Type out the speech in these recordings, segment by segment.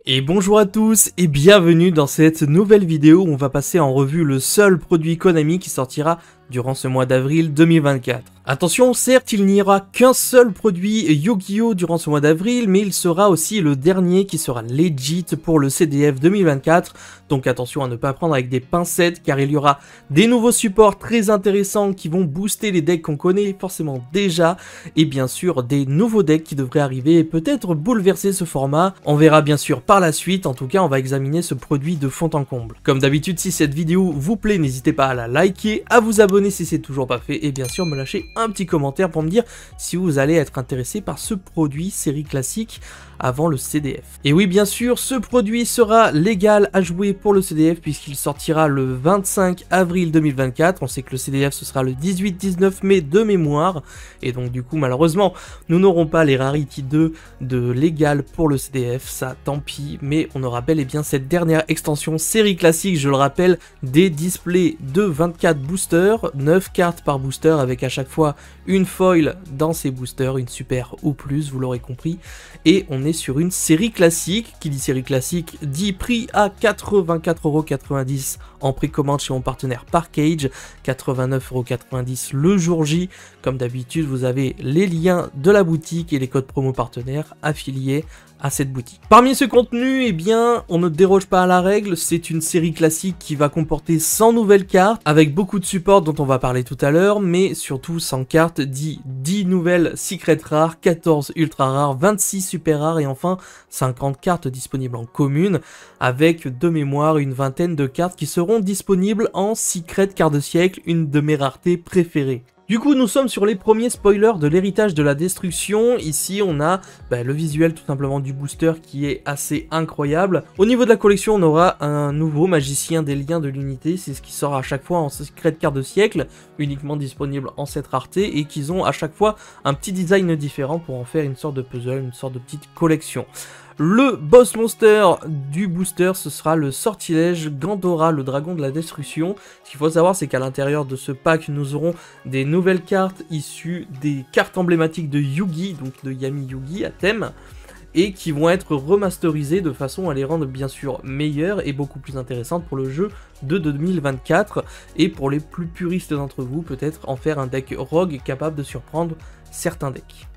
Et bonjour à tous et bienvenue dans cette nouvelle vidéo où on va passer en revue le seul produit Konami qui sortira durant ce mois d'avril 2024. Attention, certes il n'y aura qu'un seul produit Yu-Gi-Oh durant ce mois d'avril, mais il sera aussi le dernier qui sera legit pour le CDF 2024, donc attention à ne pas prendre avec des pincettes car il y aura des nouveaux supports très intéressants qui vont booster les decks qu'on connaît forcément déjà, et bien sûr des nouveaux decks qui devraient arriver et peut-être bouleverser ce format. On verra bien sûr par la suite, en tout cas on va examiner ce produit de fond en comble. Comme d'habitude, si cette vidéo vous plaît, n'hésitez pas à la liker, à vous abonner si c'est toujours pas fait, et bien sûr me lâcher un petit commentaire pour me dire si vous allez être intéressé par ce produit série classique avant le CDF. Et oui, bien sûr, ce produit sera légal à jouer pour le CDF puisqu'il sortira le 25 avril 2024. On sait que le CDF ce sera le 18-19 mai de mémoire, et donc du coup malheureusement nous n'aurons pas les Rarity 2 de légal pour le CDF, ça tant pis, mais on aura bel et bien cette dernière extension série classique, je le rappelle, des displays de 24 boosters, 9 cartes par booster avec à chaque fois une foil dans ces boosters, une super ou plus, vous l'aurez compris, et on est sur une série classique. Qui dit série classique dit prix à 84,90 € en précommande chez mon partenaire Parkage, 89,90 € le jour J. Comme d'habitude, vous avez les liens de la boutique et les codes promo partenaires affiliés à cette boutique. Parmi ce contenu, eh bien, on ne déroge pas à la règle, c'est une série classique qui va comporter 100 nouvelles cartes, avec beaucoup de supports dont on va parler tout à l'heure, mais surtout 100 cartes dit 10 nouvelles secret rares, 14 ultra rares, 26 super rares et enfin 50 cartes disponibles en commune, avec de mémoire une vingtaine de cartes qui seront disponibles en secret carte de siècle, une de mes raretés préférées. Du coup, nous sommes sur les premiers spoilers de l'héritage de la destruction. Ici, on a le visuel tout simplement du booster qui est assez incroyable. Au niveau de la collection, on aura un nouveau magicien des liens de l'unité. C'est ce qui sort à chaque fois en secret carte de siècle, uniquement disponible en cette rareté, et qu'ils ont à chaque fois un petit design différent pour en faire une sorte de puzzle, une sorte de petite collection. Le boss monster du booster, ce sera le sortilège Gandora, le dragon de la destruction. Ce qu'il faut savoir, c'est qu'à l'intérieur de ce pack, nous aurons des nouvelles cartes issues des cartes emblématiques de Yu-Gi, donc de Yami Yu-Gi à thème, et qui vont être remasterisées de façon à les rendre bien sûr meilleures et beaucoup plus intéressantes pour le jeu de 2024, et pour les plus puristes d'entre vous, peut-être en faire un deck rogue capable de surprendre certains decks.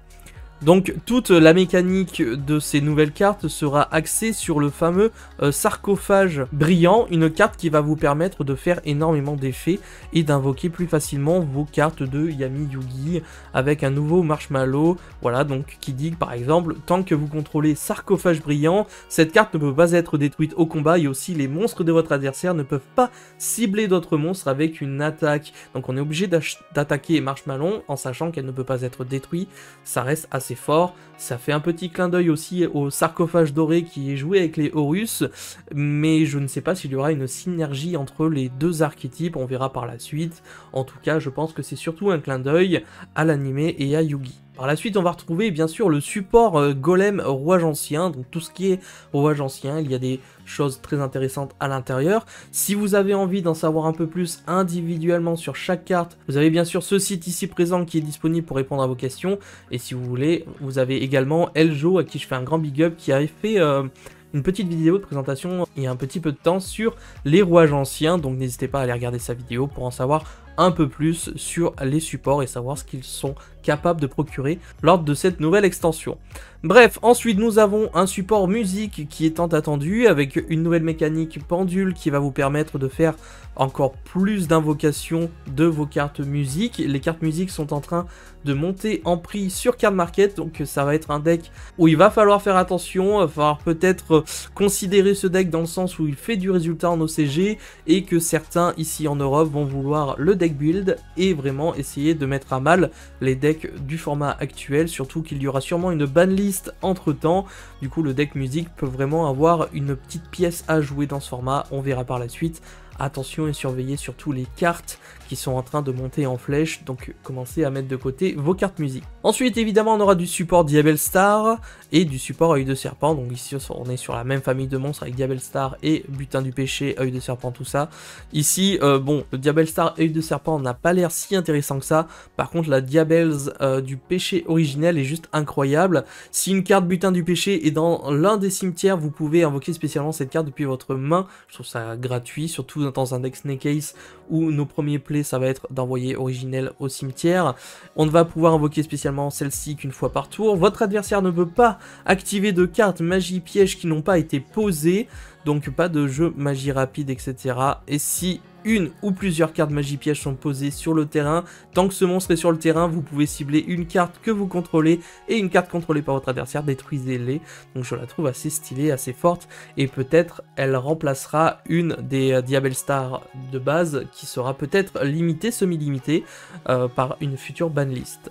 Donc toute la mécanique de ces nouvelles cartes sera axée sur le fameux sarcophage brillant, une carte qui va vous permettre de faire énormément d'effets et d'invoquer plus facilement vos cartes de Yami Yu-Gi avec un nouveau marshmallow. Voilà, donc qui dit par exemple, tant que vous contrôlez sarcophage brillant, cette carte ne peut pas être détruite au combat, et aussi les monstres de votre adversaire ne peuvent pas cibler d'autres monstres avec une attaque. Donc on est obligé d'attaquer marshmallow en sachant qu'elle ne peut pas être détruite, ça reste assez fort. Ça fait un petit clin d'œil aussi au sarcophage doré qui est joué avec les Horus, mais je ne sais pas s'il y aura une synergie entre les deux archétypes, on verra par la suite. En tout cas, je pense que c'est surtout un clin d'œil à l'animé et à Yu-Gi. Par la suite, on va retrouver bien sûr le support Golem Rouage Ancien, donc tout ce qui est Rouage Ancien, il y a des choses très intéressantes à l'intérieur. Si vous avez envie d'en savoir un peu plus individuellement sur chaque carte, vous avez bien sûr ce site ici présent qui est disponible pour répondre à vos questions, et si vous voulez, vous avez également Eljo, à qui je fais un grand big up, qui avait fait une petite vidéo de présentation il y a un petit peu de temps sur les rouages anciens, donc n'hésitez pas à aller regarder sa vidéo pour en savoir un peu plus sur les supports et savoir ce qu'ils sont capables de procurer lors de cette nouvelle extension. Bref, ensuite nous avons un support musique qui est tant attendu, avec une nouvelle mécanique pendule qui va vous permettre de faire encore plus d'invocations de vos cartes musique. Les cartes musique sont en train de monter en prix sur Card Market, donc ça va être un deck où il va falloir faire attention, il va falloir peut-être considérer ce deck dans le sens où il fait du résultat en OCG, et que certains ici en Europe vont vouloir le deck build et vraiment essayer de mettre à mal les decks du format actuel, surtout qu'il y aura sûrement une banlist entre temps. Du coup le deck musique peut vraiment avoir une petite pièce à jouer dans ce format, on verra par la suite. Attention et surveillez surtout les cartes qui sont en train de monter en flèche, donc commencez à mettre de côté vos cartes musique. Ensuite, évidemment, on aura du support Diabell Star et du support Œil de Serpent. Donc ici, on est sur la même famille de monstres avec Diabell Star et Butin du Péché, Œil de Serpent, tout ça. Ici, bon, le Diabell Star, Œil de Serpent n'a pas l'air si intéressant que ça. Par contre, la Diabells du Péché originelle est juste incroyable. Si une carte Butin du Péché est dans l'un des cimetières, vous pouvez invoquer spécialement cette carte depuis votre main. Je trouve ça gratuit, surtout dans un deck Snake Ace où nos premiers plays, ça va être d'envoyer originel au cimetière. On ne va pouvoir invoquer spécialement celle-ci qu'une fois par tour. Votre adversaire ne peut pas activer de cartes magie piège qui n'ont pas été posées, donc pas de jeu magie rapide, etc. Et si une ou plusieurs cartes magie piège sont posées sur le terrain, tant que ce monstre est sur le terrain, vous pouvez cibler une carte que vous contrôlez et une carte contrôlée par votre adversaire, détruisez-les. Donc je la trouve assez stylée, assez forte, et peut-être elle remplacera une des Diabell Star de base qui sera peut-être limitée, semi-limitée par une future banlist.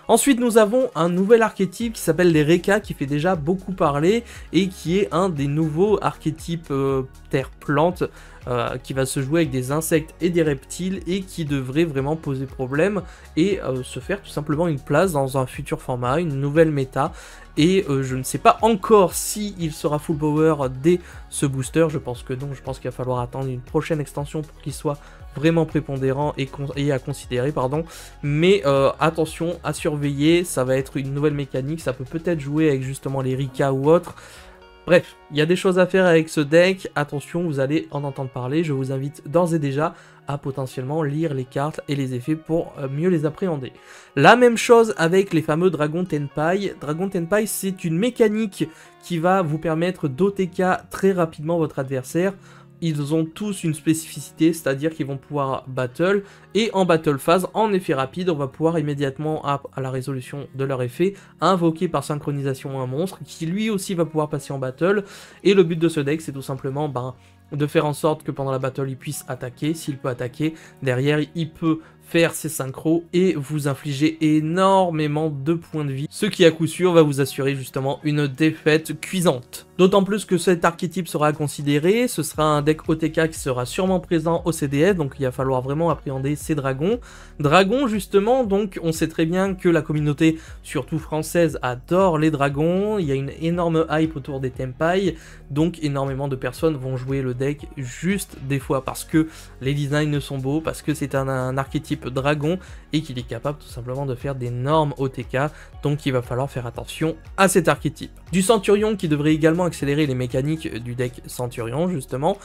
Ensuite, nous avons un nouvel archétype qui s'appelle les Reka, qui fait déjà beaucoup parler et qui est un des nouveaux archétypes terre-plante qui va se jouer avec des insectes et des reptiles et qui devrait vraiment poser problème et se faire tout simplement une place dans un futur format, une nouvelle méta. Et je ne sais pas encore si il sera full power dès ce booster, je pense que non, je pense qu'il va falloir attendre une prochaine extension pour qu'il soit vraiment prépondérant et à considérer, pardon. Mais attention à surveiller, ça va être une nouvelle mécanique, ça peut peut-être jouer avec justement les Rika ou autres. Bref, il y a des choses à faire avec ce deck, attention, vous allez en entendre parler, je vous invite d'ores et déjà à potentiellement lire les cartes et les effets pour mieux les appréhender. La même chose avec les fameux Dragon Tenpai. Dragon Tenpai, c'est une mécanique qui va vous permettre d'OTK très rapidement votre adversaire. Ils ont tous une spécificité, c'est-à-dire qu'ils vont pouvoir battle, et en battle phase, en effet rapide, on va pouvoir immédiatement, à la résolution de leur effet, invoquer par synchronisation un monstre, qui lui aussi va pouvoir passer en battle, et le but de ce deck, c'est tout simplement de faire en sorte que pendant la battle, il puisse attaquer. S'il peut attaquer, derrière, il peut faire ses synchros et vous infliger énormément de points de vie, ce qui à coup sûr va vous assurer justement une défaite cuisante. D'autant plus que cet archétype sera à considérer, ce sera un deck OTK qui sera sûrement présent au CDF, donc il va falloir vraiment appréhender ces dragons. Dragons justement, donc on sait très bien que la communauté, surtout française, adore les dragons, il y a une énorme hype autour des Tenpai, donc énormément de personnes vont jouer le deck juste des fois parce que les designs sont beaux, parce que c'est un archétype dragon et qu'il est capable tout simplement de faire d'énormes OTK, donc il va falloir faire attention à cet archétype. Du Centurion qui devrait également accélérer les mécaniques du deck Centurion justement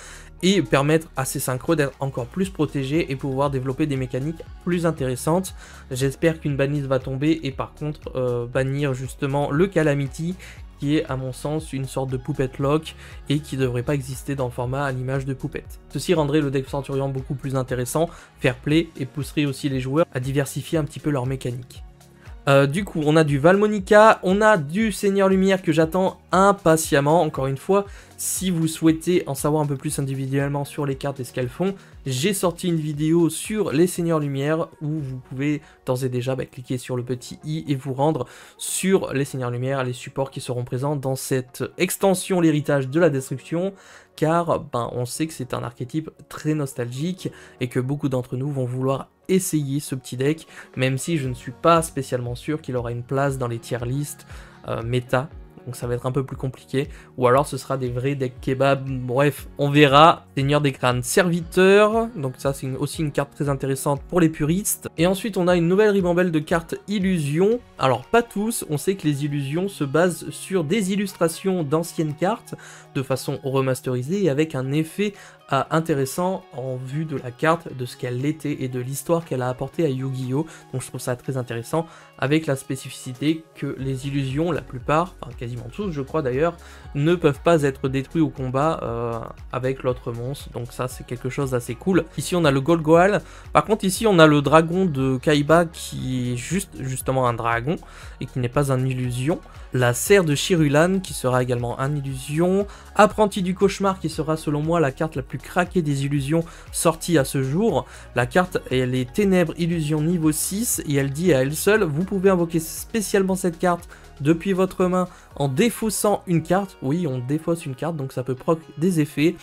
et permettre à ses synchros d'être encore plus protégés et pouvoir développer des mécaniques plus intéressantes. J'espère qu'une banlist va tomber et par contre bannir justement le Calamity qui est à mon sens une sorte de Puppet Lock et qui ne devrait pas exister dans le format à l'image de Puppet. Ceci rendrait le deck Centurion beaucoup plus intéressant, fair play et pousserait aussi les joueurs à diversifier un petit peu leur mécanique. Du coup, on a du Valmonica, on a du Seigneur Lumière que j'attends impatiemment. Encore une fois, si vous souhaitez en savoir un peu plus individuellement sur les cartes et ce qu'elles font, j'ai sorti une vidéo sur les Seigneurs Lumière où vous pouvez d'ores et déjà cliquer sur le petit i et vous rendre sur les Seigneurs Lumière, les supports qui seront présents dans cette extension l'héritage de la destruction, car on sait que c'est un archétype très nostalgique et que beaucoup d'entre nous vont vouloir essayer ce petit deck, même si je ne suis pas spécialement sûr qu'il aura une place dans les tier list méta, donc ça va être un peu plus compliqué, ou alors ce sera des vrais decks kebab, bref, on verra. Seigneur des crânes serviteur, donc ça c'est aussi une carte très intéressante pour les puristes. Et ensuite on a une nouvelle ribambelle de cartes illusions, alors pas tous, on sait que les illusions se basent sur des illustrations d'anciennes cartes, de façon remasterisée et avec un effet intéressant en vue de la carte, de ce qu'elle était et de l'histoire qu'elle a apporté à Yu-Gi-Oh! Donc je trouve ça très intéressant, avec la spécificité que les illusions, la plupart, enfin quasiment tous je crois d'ailleurs, ne peuvent pas être détruits au combat avec l'autre monstre, donc ça c'est quelque chose d'assez cool. Ici on a le Golgoal, par contre ici on a le dragon de Kaiba qui est justement un dragon et qui n'est pas un illusion. La serre de Chirulan qui sera également un illusion, Apprenti du cauchemar qui sera selon moi la carte la plus craquée des illusions sorties à ce jour. La carte elle est ténèbres illusion niveau 6 et elle dit à elle seule, vous pouvez invoquer spécialement cette carte depuis votre main en défaussant une carte. Oui, on défausse une carte donc ça peut proc des effets.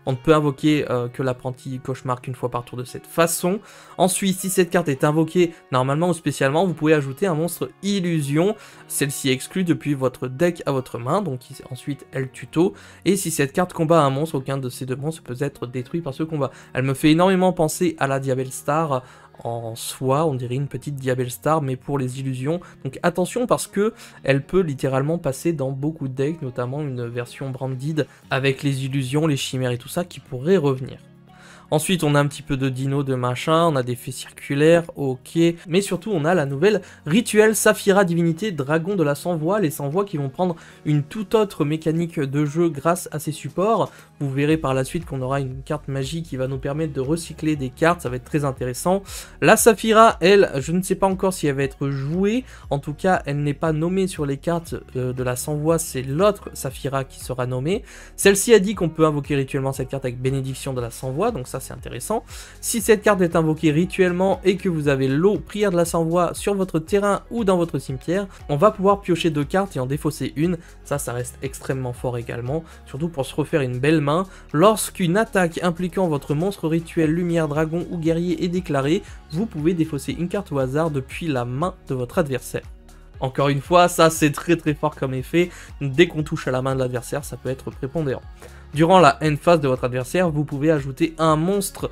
On ne peut invoquer que l'apprenti cauchemar qu'une fois par tour de cette façon. Ensuite, si cette carte est invoquée normalement ou spécialement, vous pouvez ajouter un monstre illusion. Celle-ci est exclue depuis votre deck à votre main, donc ensuite elle tuto. Et si cette carte combat un monstre, aucun de ces deux monstres peut être détruit par ce combat. Elle me fait énormément penser à la Diabell Star. En soi, on dirait une petite Diabell Star, mais pour les illusions. Donc attention parce que elle peut littéralement passer dans beaucoup de decks, notamment une version branded avec les illusions, les chimères et tout ça qui pourraient revenir. Ensuite, on a un petit peu de dino, de machin, on a des faits circulaires, ok. Mais surtout, on a la nouvelle rituel Saphira Divinité Dragon de la Sans-Voix. Les Sans-Voix qui vont prendre une toute autre mécanique de jeu grâce à ces supports. Vous verrez par la suite qu'on aura une carte magie qui va nous permettre de recycler des cartes, ça va être très intéressant. La Saphira, elle, je ne sais pas encore si elle va être jouée. En tout cas, elle n'est pas nommée sur les cartes de la Sans-Voix, c'est l'autre Saphira qui sera nommée. Celle-ci a dit qu'on peut invoquer rituellement cette carte avec bénédiction de la Sans-Voix, donc ça c'est intéressant. Si cette carte est invoquée rituellement et que vous avez l'eau prière de la Sans-Voix sur votre terrain ou dans votre cimetière, on va pouvoir piocher 2 cartes et en défausser une. Ça reste extrêmement fort également, surtout pour se refaire une belle main. Lorsqu'une attaque impliquant votre monstre rituel, lumière, dragon ou guerrier est déclarée, vous pouvez défausser une carte au hasard depuis la main de votre adversaire. Encore une fois, ça c'est très fort comme effet. Dès qu'on touche à la main de l'adversaire, ça peut être prépondérant. Durant la end phase de votre adversaire, vous pouvez ajouter un monstre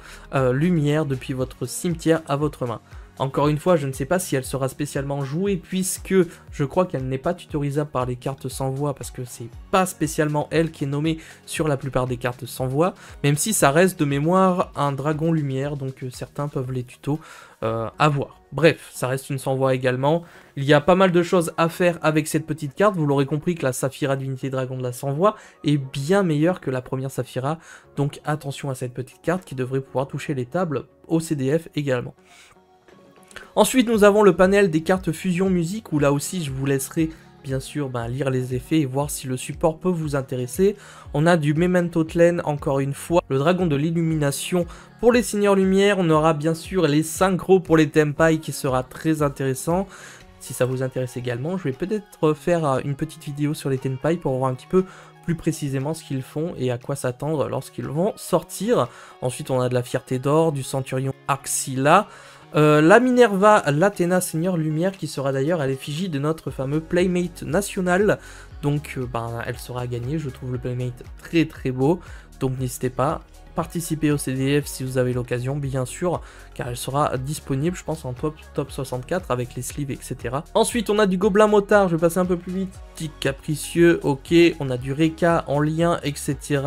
lumière depuis votre cimetière à votre main. Encore une fois, je ne sais pas si elle sera spécialement jouée puisque je crois qu'elle n'est pas tutorisable par les cartes sans voix parce que c'est pas spécialement elle qui est nommée sur la plupart des cartes sans voix, même si ça reste de mémoire un dragon lumière, donc certains peuvent les tutos à voir. Bref, ça reste une sans voix également. Il y a pas mal de choses à faire avec cette petite carte. Vous l'aurez compris que la Saphira Divinité Dragon de la sans voix est bien meilleure que la première Saphira. Donc attention à cette petite carte qui devrait pouvoir toucher les tables au CDF également. Ensuite, nous avons le panel des cartes fusion musique où là aussi je vous laisserai bien sûr lire les effets et voir si le support peut vous intéresser. On a du Memento Tlen encore une fois, le dragon de l'illumination pour les seigneurs lumière. On aura bien sûr les synchros pour les Tenpai qui sera très intéressant. Si ça vous intéresse également, je vais peut-être faire une petite vidéo sur les Tenpai pour voir un petit peu plus précisément ce qu'ils font et à quoi s'attendre lorsqu'ils vont sortir. Ensuite, on a de la fierté d'or, du centurion Axila. La Minerva, l'Athéna Seigneur Lumière qui sera d'ailleurs à l'effigie de notre fameux Playmate national. Donc elle sera à gagner, je trouve le Playmate très beau. Donc n'hésitez pas, participez au CDF si vous avez l'occasion bien sûr, car elle sera disponible je pense en top 64 avec les sleeves etc. Ensuite on a du Gobelin Motard, je vais passer un peu plus vite. Petit capricieux, ok, on a du Reka en lien etc.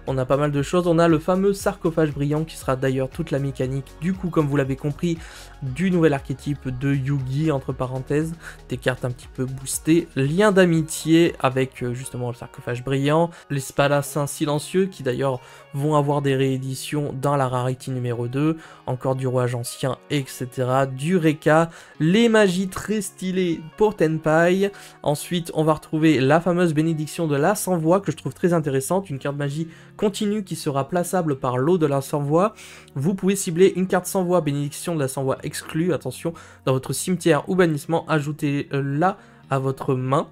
On a pas mal de choses, on a le fameux sarcophage brillant qui sera d'ailleurs toute la mécanique du coup comme vous l'avez compris du nouvel archétype de Yugi entre parenthèses, des cartes un petit peu boostées, lien d'amitié avec justement le sarcophage brillant, les spadassins silencieux qui d'ailleurs vont avoir des rééditions dans la Rarity numéro 2, encore du rouage ancien etc, du Reka, les magies très stylées pour Tenpai. Ensuite on va retrouver la fameuse bénédiction de la sans voix que je trouve très intéressante, une carte magie continue qui sera plaçable par l'eau de la sans voix. Vous pouvez cibler une carte sans voix, bénédiction de la sans voix exclue, attention, dans votre cimetière ou bannissement, ajoutez-la à votre main.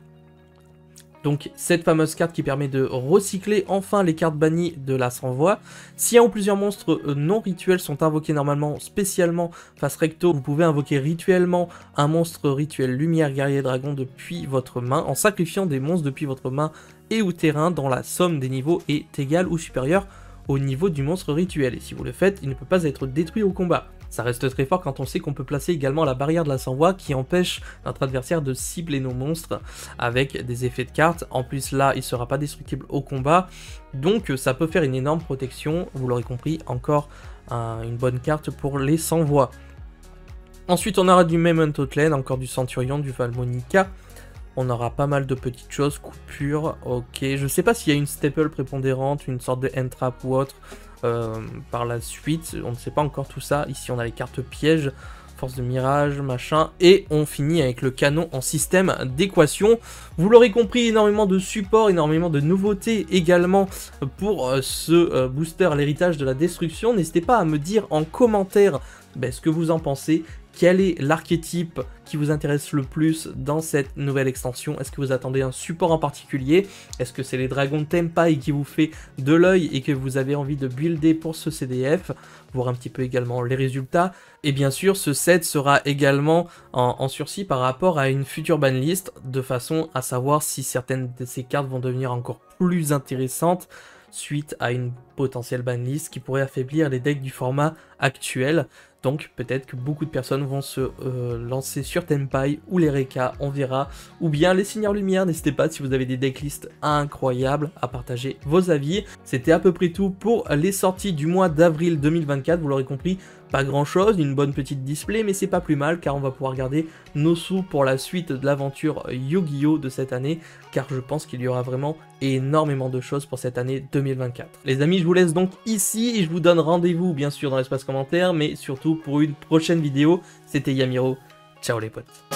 Donc cette fameuse carte qui permet de recycler enfin les cartes bannies de la sans voix. Si un ou plusieurs monstres non rituels sont invoqués normalement spécialement face recto, vous pouvez invoquer rituellement un monstre rituel lumière guerrier dragon depuis votre main en sacrifiant des monstres depuis votre main et ou terrain dont la somme des niveaux est égale ou supérieure au niveau du monstre rituel. Et si vous le faites, il ne peut pas être détruit au combat. Ça reste très fort quand on sait qu'on peut placer également la barrière de la sans-voix qui empêche notre adversaire de cibler nos monstres avec des effets de cartes. En plus là, il ne sera pas destructible au combat, donc ça peut faire une énorme protection. Vous l'aurez compris, encore une bonne carte pour les sans-voix. Ensuite, on aura du Memento Tlen, encore du Centurion, du Valmonica. On aura pas mal de petites choses, coupures, ok. Je sais pas s'il y a une staple prépondérante, une sorte de end trap ou autre par la suite. On ne sait pas encore tout ça. Ici, on a les cartes pièges, force de mirage, machin. Et on finit avec le canon en système d'équation. Vous l'aurez compris, énormément de support, énormément de nouveautés également pour ce booster, l'héritage de la destruction. N'hésitez pas à me dire en commentaire ce que vous en pensez. Quel est l'archétype qui vous intéresse le plus dans cette nouvelle extension? Est-ce que vous attendez un support en particulier? Est-ce que c'est les dragons Tenpai qui vous fait de l'œil et que vous avez envie de builder pour ce CDF? Voir un petit peu également les résultats. Et bien sûr, ce set sera également en sursis par rapport à une future banlist, de façon à savoir si certaines de ces cartes vont devenir encore plus intéressantes suite à une potentielle banlist qui pourrait affaiblir les decks du format actuel. Donc peut-être que beaucoup de personnes vont se lancer sur Tenpai ou les Reka, on verra. Ou bien les Seigneurs Lumière, n'hésitez pas si vous avez des decklists incroyables à partager vos avis. C'était à peu près tout pour les sorties du mois d'avril 2024, vous l'aurez compris. Pas grand chose, une bonne petite display, mais c'est pas plus mal car on va pouvoir garder nos sous pour la suite de l'aventure Yu-Gi-Oh! De cette année, car je pense qu'il y aura vraiment énormément de choses pour cette année 2024. Les amis, je vous laisse donc ici et je vous donne rendez-vous bien sûr dans l'espace commentaire, mais surtout pour une prochaine vidéo. C'était Yamiro, ciao les potes.